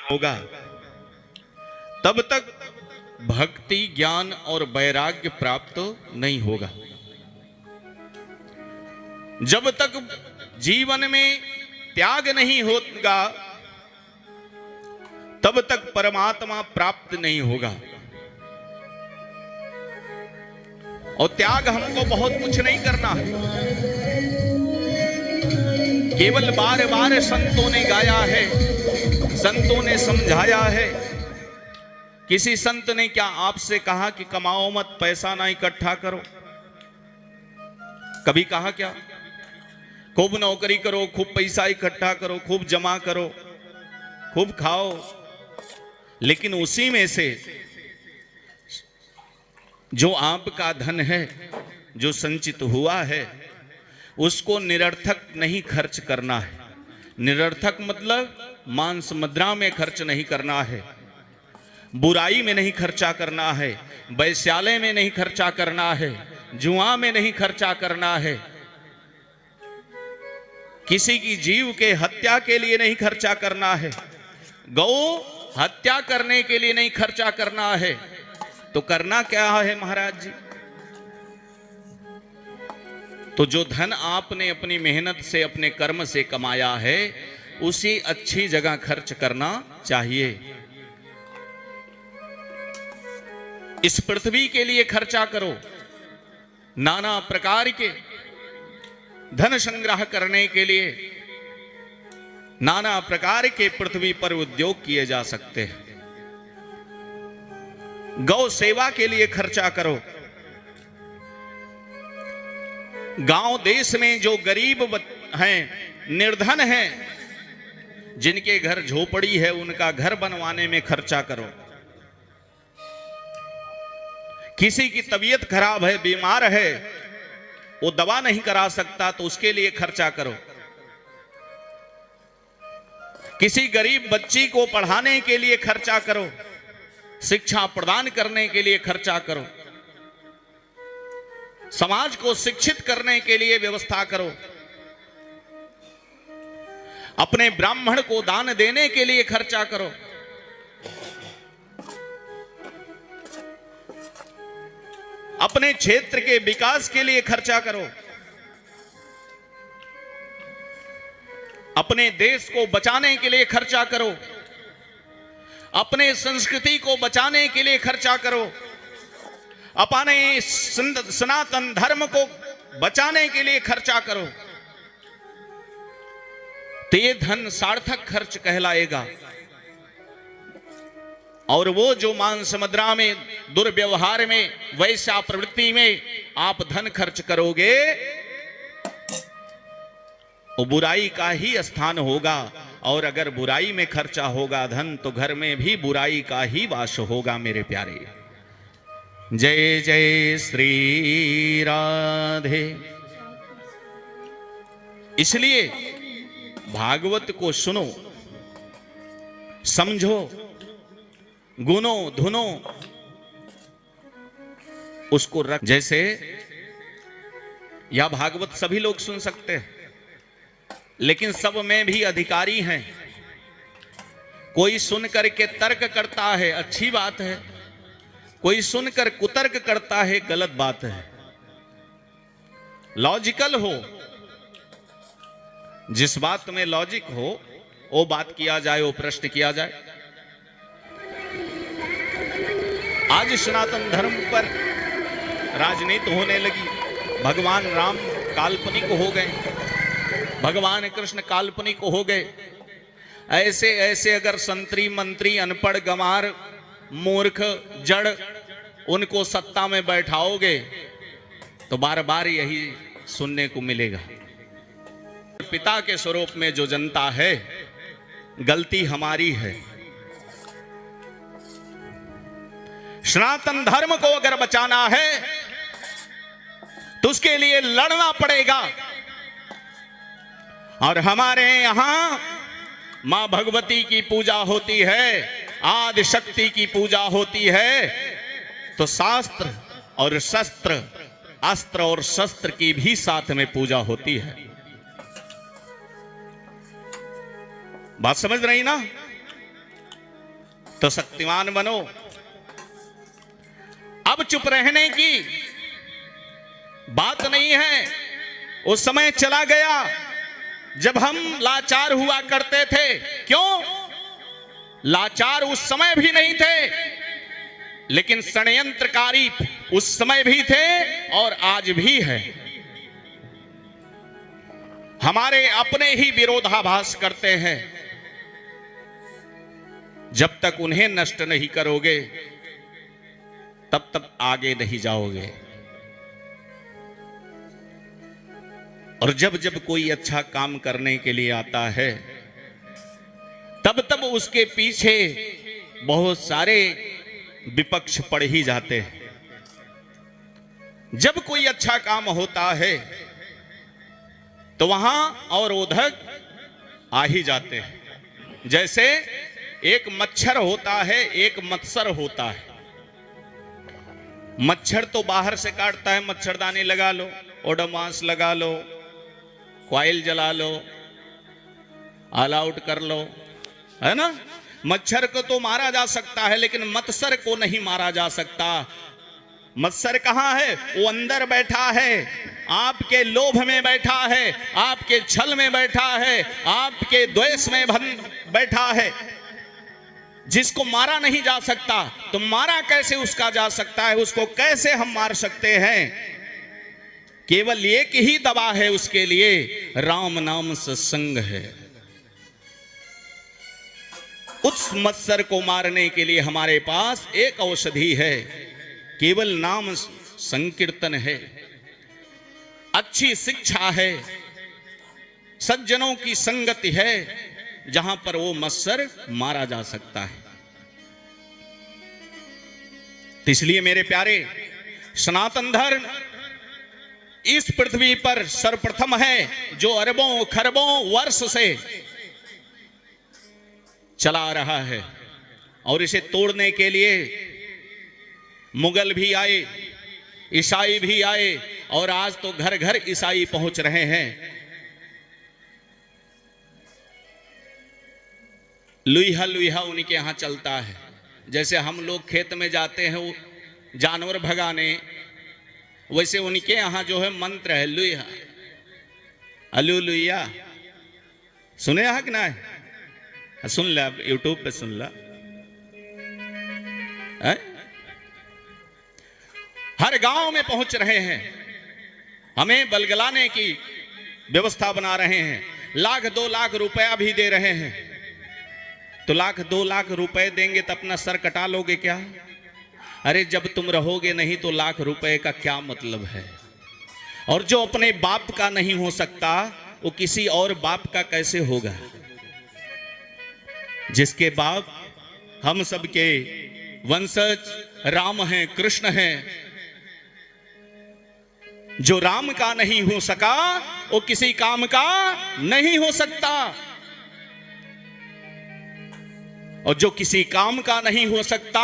होगा, तब तक भक्ति, ज्ञान और वैराग्य प्राप्त नहीं होगा। जब तक जीवन में त्याग नहीं होगा, तब तक परमात्मा प्राप्त नहीं होगा। और त्याग हमको बहुत कुछ नहीं करना है, केवल बार बार संतों ने गाया है, संतों ने समझाया है। किसी संत ने क्या आपसे कहा कि कमाओ मत, पैसा ना इकट्ठा करो? कभी कहा क्या? खूब नौकरी करो, खूब पैसा इकट्ठा करो, खूब जमा करो, खूब खाओ, लेकिन उसी में से जो आपका धन है, जो संचित हुआ है, उसको निरर्थक नहीं खर्च करना है। निरर्थक मतलब मांस मुद्रा में खर्च नहीं करना है, बुराई में नहीं खर्चा करना है, वैश्यालय में नहीं खर्चा करना है, जुआ में नहीं खर्चा करना है, किसी की जीव के हत्या के लिए नहीं खर्चा करना है, गौ हत्या करने के लिए नहीं खर्चा करना है। तो करना क्या है महाराज जी? तो जो धन आपने अपनी मेहनत से, अपने कर्म से कमाया है, उसी अच्छी जगह खर्च करना चाहिए। इस पृथ्वी के लिए खर्चा करो, नाना प्रकार के धन संग्रह करने के लिए नाना प्रकार के पृथ्वी पर उद्योग किए जा सकते हैं। गौ सेवा के लिए खर्चा करो। गांव देश में जो गरीब हैं, निर्धन हैं, जिनके घर झोपड़ी है, उनका घर बनवाने में खर्चा करो। किसी की तबीयत खराब है, बीमार है, वो दवा नहीं करा सकता, तो उसके लिए खर्चा करो। किसी गरीब बच्ची को पढ़ाने के लिए खर्चा करो, शिक्षा प्रदान करने के लिए खर्चा करो, समाज को शिक्षित करने के लिए व्यवस्था करो, अपने ब्राह्मण को दान देने के लिए खर्चा करो। अपने क्षेत्र के विकास के लिए खर्चा करो। अपने देश को बचाने के लिए खर्चा करो। अपने संस्कृति को बचाने के लिए खर्चा करो। अपने सनातन धर्म को बचाने के लिए खर्चा करो। तो ये धन सार्थक खर्च कहलाएगा। और वो जो मांस मुद्रा में, दुर्व्यवहार में, वैश्या प्रवृत्ति में आप धन खर्च करोगे, वो बुराई का ही स्थान होगा। और अगर बुराई में खर्चा होगा धन, तो घर में भी बुराई का ही वास होगा मेरे प्यारे। जय जय श्री राधे। इसलिए भागवत को सुनो, समझो, गुनो धुनो, उसको रख। जैसे यह भागवत सभी लोग सुन सकते हैं, लेकिन सब में भी अधिकारी हैं। कोई सुनकर के तर्क करता है, अच्छी बात है। कोई सुनकर कुतर्क करता है, गलत बात है। लॉजिकल हो, जिस बात में लॉजिक हो वो बात किया जाए, वो प्रश्न किया जाए। आज सनातन धर्म पर राजनीति होने लगी। भगवान राम काल्पनिक हो गए, भगवान कृष्ण काल्पनिक हो गए। ऐसे ऐसे अगर संतरी मंत्री अनपढ़ गंवार मूर्ख जड़ उनको सत्ता में बैठाओगे, तो बार बार यही सुनने को मिलेगा। पिता के स्वरूप में जो जनता है, गलती हमारी है। सनातन धर्म को अगर बचाना है तो उसके लिए लड़ना पड़ेगा। और हमारे यहां मां भगवती की पूजा होती है, आदि शक्ति की पूजा होती है, तो शास्त्र और शस्त्र, अस्त्र और शस्त्र की भी साथ में पूजा होती है। बात समझ रही ना? तो शक्तिमान बनो। अब चुप रहने की बात नहीं है। उस समय चला गया जब हम लाचार हुआ करते थे। क्यों? लाचार उस समय भी नहीं थे, लेकिन षड्यंत्रकारी उस समय भी थे और आज भी है। हमारे अपने ही विरोधाभास करते हैं। जब तक उन्हें नष्ट नहीं करोगे तब तक आगे नहीं जाओगे। और जब जब कोई अच्छा काम करने के लिए आता है तब तब उसके पीछे बहुत सारे विपक्ष पड़ ही जाते हैं। जब कोई अच्छा काम होता है तो वहां अवरोधक आ ही जाते हैं। जैसे एक मच्छर होता है, एक मत्सर होता है। मच्छर तो बाहर से काटता है, मच्छरदानी लगा लो, ओडोमॉस लगा लो, कॉइल जला लो, ऑल आउट कर लो, है ना। मच्छर को तो मारा जा सकता है, लेकिन मत्सर को नहीं मारा जा सकता। मत्सर कहां है? वो अंदर बैठा है, आपके लोभ में बैठा है, आपके छल में बैठा है, आपके द्वेष में बैठा है, जिसको मारा नहीं जा सकता। तो मारा कैसे उसका जा सकता है? उसको कैसे हम मार सकते हैं? केवल एक ही दवा है उसके लिए, राम नाम सत्संग है। उस मत्सर को मारने के लिए हमारे पास एक औषधि है, केवल नाम संकीर्तन है, अच्छी शिक्षा है, सज्जनों की संगति है, जहां पर वो मत्सर मारा जा सकता है। तो इसलिए मेरे प्यारे, सनातन धर्म इस पृथ्वी पर सर्वप्रथम है, जो अरबों खरबों वर्ष से चला आ रहा है। और इसे तोड़ने के लिए मुगल भी आए, ईसाई भी आए, और आज तो घर घर ईसाई पहुंच रहे हैं। लुइहा लुइहा उनके यहां चलता है। जैसे हम लोग खेत में जाते हैं वो जानवर भगाने, वैसे उनके यहां जो है मंत्र है लुइहा, अलू लुइया। सुने है कि ना? सुन ला, यूट्यूब पे सुन ला। हर गांव में पहुंच रहे हैं, हमें बलगलाने की व्यवस्था बना रहे हैं। 1,00,000-2 लाख रुपया भी दे रहे हैं। तो 1,00,000-2 लाख रुपए देंगे तो अपना सर कटा लोगे क्या? अरे जब तुम रहोगे नहीं तो 1,00,000 रुपए का क्या मतलब है? और जो अपने बाप का नहीं हो सकता वो किसी और बाप का कैसे होगा? जिसके बाप हम सबके वंशज राम हैं, कृष्ण हैं। जो राम का नहीं हो सका वो किसी काम का नहीं हो सकता, और जो किसी काम का नहीं हो सकता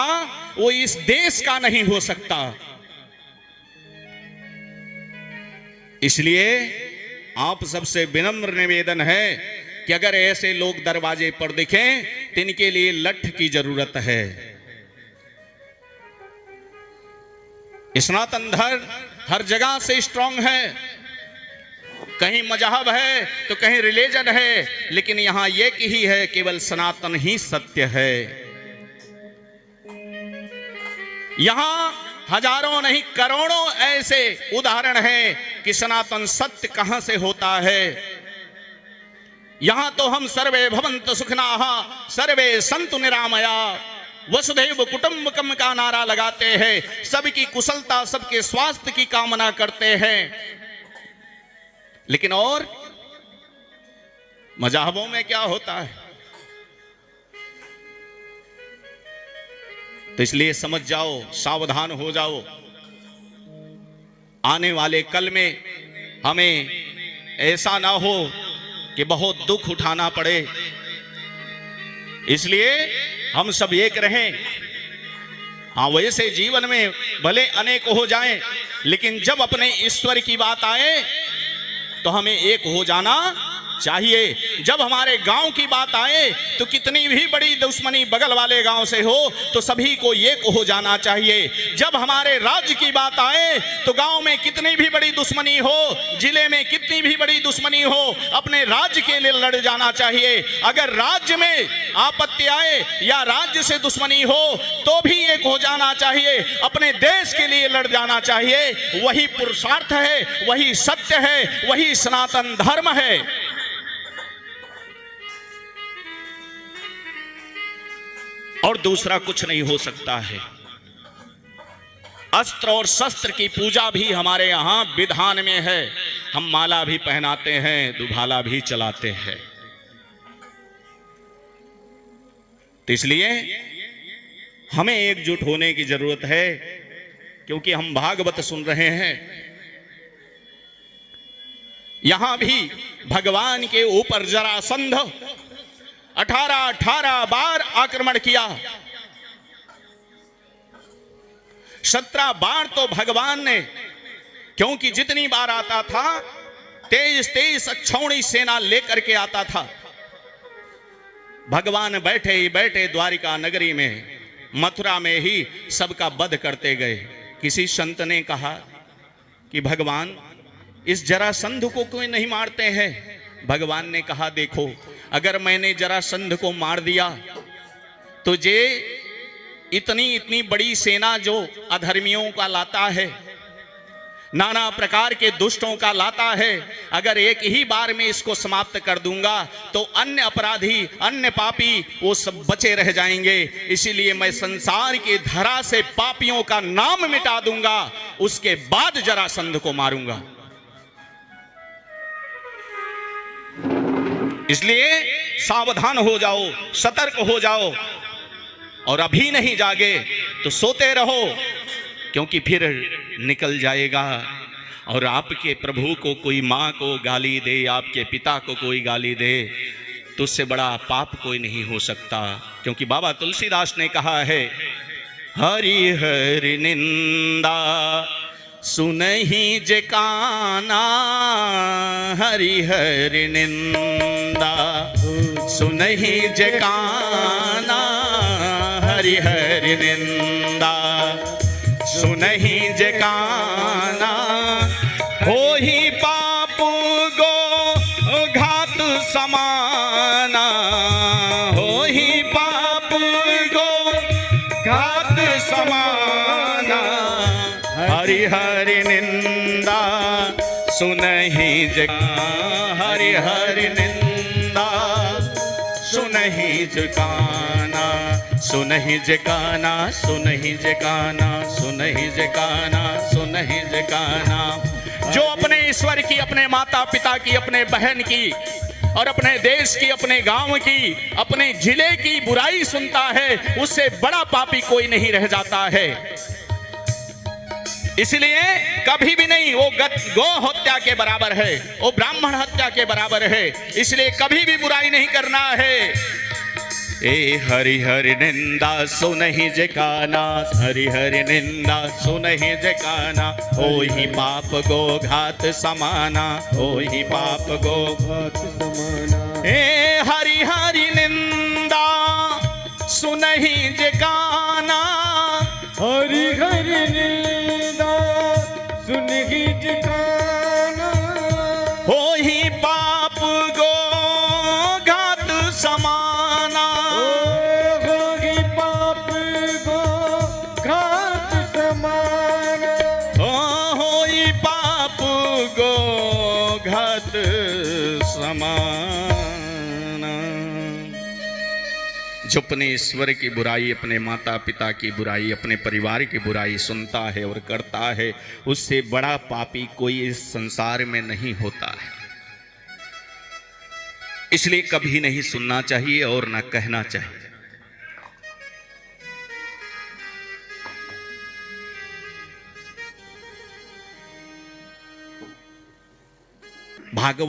वो इस देश का नहीं हो सकता। इसलिए आप सबसे विनम्र निवेदन है कि अगर ऐसे लोग दरवाजे पर दिखें तो इनके लिए लठ की जरूरत है। सनातन धर्म हर जगह से स्ट्रांग है, कहीं मजहब है तो कहीं रिलीजन है, लेकिन यहां एक ही है, केवल सनातन ही सत्य है। यहां हजारों नहीं करोड़ों ऐसे उदाहरण हैं कि सनातन सत्य कहां से होता है। यहां तो हम सर्वे भवन्तु सुखिनः सर्वे सन्तु निरामया वसुधैव कुटुंबकम का नारा लगाते हैं। सबकी कुशलता, सबके स्वास्थ्य की कामना करते हैं। लेकिन और मजहबों में क्या होता है? तो इसलिए समझ जाओ, सावधान हो जाओ। आने वाले कल में हमें ऐसा ना हो कि बहुत दुख उठाना पड़े। इसलिए हम सब एक रहें। हाँ, वैसे जीवन में भले अनेक हो जाएं, लेकिन जब अपने ईश्वर की बात आए तो हमें एक हो जाना चाहिए। जब हमारे गांव की बात आए तो कितनी भी बड़ी दुश्मनी बगल वाले गांव से हो तो सभी को एक हो जाना चाहिए। जब हमारे राज्य की बात आए तो गांव में कितनी भी बड़ी दुश्मनी हो, जिले में कितनी भी बड़ी दुश्मनी हो, अपने राज्य के लिए लड़ जाना चाहिए। अगर राज्य में आपत्ति आए या राज्य से दुश्मनी हो तो भी एक हो जाना चाहिए, अपने देश के लिए लड़ जाना चाहिए। वही पुरुषार्थ है, वही सत्य है, वही सनातन धर्म है। और दूसरा कुछ नहीं हो सकता है। अस्त्र और शस्त्र की पूजा भी हमारे यहां विधान में है। हम माला भी पहनाते हैं, दुभाला भी चलाते हैं। तो इसलिए हमें एकजुट होने की जरूरत है, क्योंकि हम भागवत सुन रहे हैं। यहां भी भगवान के ऊपर जरासंध 18 बार आक्रमण किया। 17 बार तो भगवान ने, क्योंकि जितनी बार आता था तेज अक्षौणी सेना लेकर के आता था। भगवान बैठे ही बैठे द्वारिका नगरी में, मथुरा में ही सबका वध करते गए। किसी संत ने कहा कि भगवान इस जरासंध को क्यों नहीं मारते हैं? भगवान ने कहा, देखो अगर मैंने जरासंध को मार दिया तो जे इतनी बड़ी सेना जो अधर्मियों का लाता है, नाना प्रकार के दुष्टों का लाता है, अगर एक ही बार में इसको समाप्त कर दूंगा तो अन्य अपराधी, अन्य पापी वो सब बचे रह जाएंगे। इसीलिए मैं संसार की धरा से पापियों का नाम मिटा दूंगा, उसके बाद जरासंध को मारूंगा। इसलिए सावधान हो जाओ, सतर्क हो जाओ, और अभी नहीं जागे तो सोते रहो, क्योंकि फिर निकल जाएगा। और आपके प्रभु को कोई माँ को गाली दे, आपके पिता को कोई गाली दे, तो उससे बड़ा पाप कोई नहीं हो सकता। क्योंकि बाबा तुलसीदास ने कहा है, हरि हरि निंदा सुनहि जे काना, हरि हरि निंदा सुनहि जे काना, हरि हरि निंदा सुनहि जे काना, हो ही पाप गो घात समाना, हो ही पाप गो घात समाना, हरि हरि निंदा सुनहि जे काना, हरि हरि निंदा सुनहि जे काना, सुनहि जे काना, सुनहि जे काना, सुनहि जे काना, सुनहि जे काना। जो अपने ईश्वर की, अपने माता पिता की, अपने बहन की और अपने देश की, अपने गांव की, अपने जिले की बुराई सुनता है, उससे बड़ा पापी कोई नहीं रह जाता है। इसलिए कभी भी नहीं, वो गो हत्या के बराबर है, वो ब्राह्मण हत्या के बराबर है। इसलिए कभी भी बुराई नहीं करना है। ए हरि हरि निंदा सुनहि जे काना, हरि हरि निंदा सुनहि जे काना, हो ही पाप गो घात समाना, हो ही पाप गो घात समाना। ए हरि हरि निंदा सुनहि जे काना, हरि हरि निंदा सुनहि जे काना, हो ही पाप गो घात समाना, हो ही पाप गो घात समाना, हो ही पाप गो घात समाना। जो अपने ईश्वर की बुराई, अपने माता पिता की बुराई, अपने परिवार की बुराई सुनता है और करता है, उससे बड़ा पापी कोई इस संसार में नहीं होता है। इसलिए कभी नहीं सुनना चाहिए और ना कहना चाहिए। भागवत